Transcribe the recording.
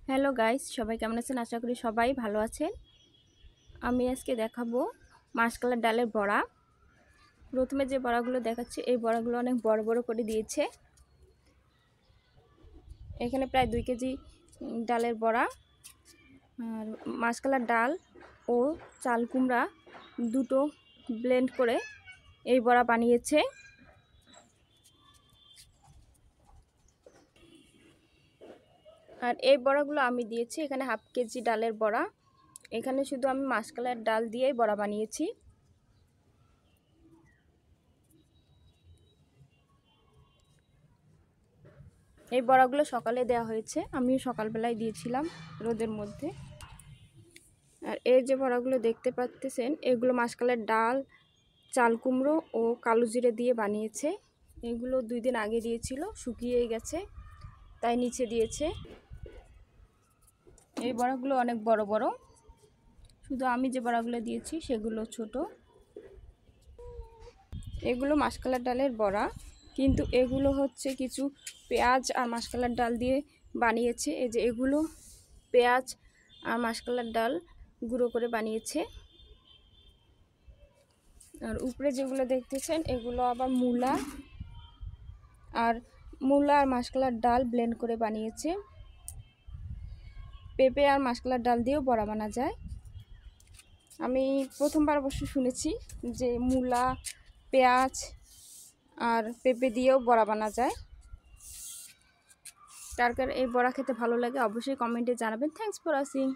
Hello guys, সবাই কেমন আছেন? আশা করি সবাই ভালো আছেন। আমি আজকে দেখাবো মাসকলাইর ডালের বড়া। প্রথমে যে বড়াগুলো দেখাচ্ছি, এই বড়াগুলো অনেক বড় বড় করে দিয়েছে। এখানে প্রায় 2 কেজি ডালের বড়া, আর মাসকলাইর ডাল ও চাল কুমড়া দুটো ব্লেন্ড করে এই বড়া বানিয়েছে। আর এই বড়াগুলো আমি দিয়েছি এখানে হাফ কেজি ডালের বড়া। এখানে শুধু আমি মাসকলাইর ডাল দিয়েই বড়া বানিয়েছি। এই বড়াগুলো সকালে দেওয়া হয়েছে, আমিও সকালবেলায় দিয়েছিলাম রোদের মধ্যে। আর এই যে বড়াগুলো দেখতে পাচ্ছেন, এগুলো মাসকলাইর ডাল, চাল কুমড়ো ও কালো জিরে দিয়ে বানিয়েছে। এগুলো 2 দিন আগে দিয়েছিল, শুকিয়ে গেছে তাই নিচে দিয়েছে। এই বড়াগুলো অনেক বড় বড়, শুধু আমি যে বড়াগুলো দিয়েছি সেগুলো ছোট। এগুলো মাসকলাইর ডালের বড়া, কিন্তু এগুলো হচ্ছে কিছু পেঁয়াজ আর মাসকলাইর ডাল দিয়ে বানিয়েছে। এই যে এগুলো পেঁয়াজ আর মাসকলাইর ডাল গুঁড়ো করে বানিয়েছে। আর উপরে যেগুলো দেখতেছেন এগুলো আবার মূলা আর মাসকলাইর ডাল ব্লেন্ড করে বানিয়েছে। পেঁপে আর মাসকলাইর ডাল দিয়েও বড়া বানা যায়। আমি প্রথমবার অবশ্য শুনেছি যে মূলা, পেঁয়াজ আর পেঁপে দিয়েও বড়া বানা যায়। কার কার এই বড়া খেতে ভালো লাগে অবশ্যই কমেন্টে জানাবেন। Thanks for watching.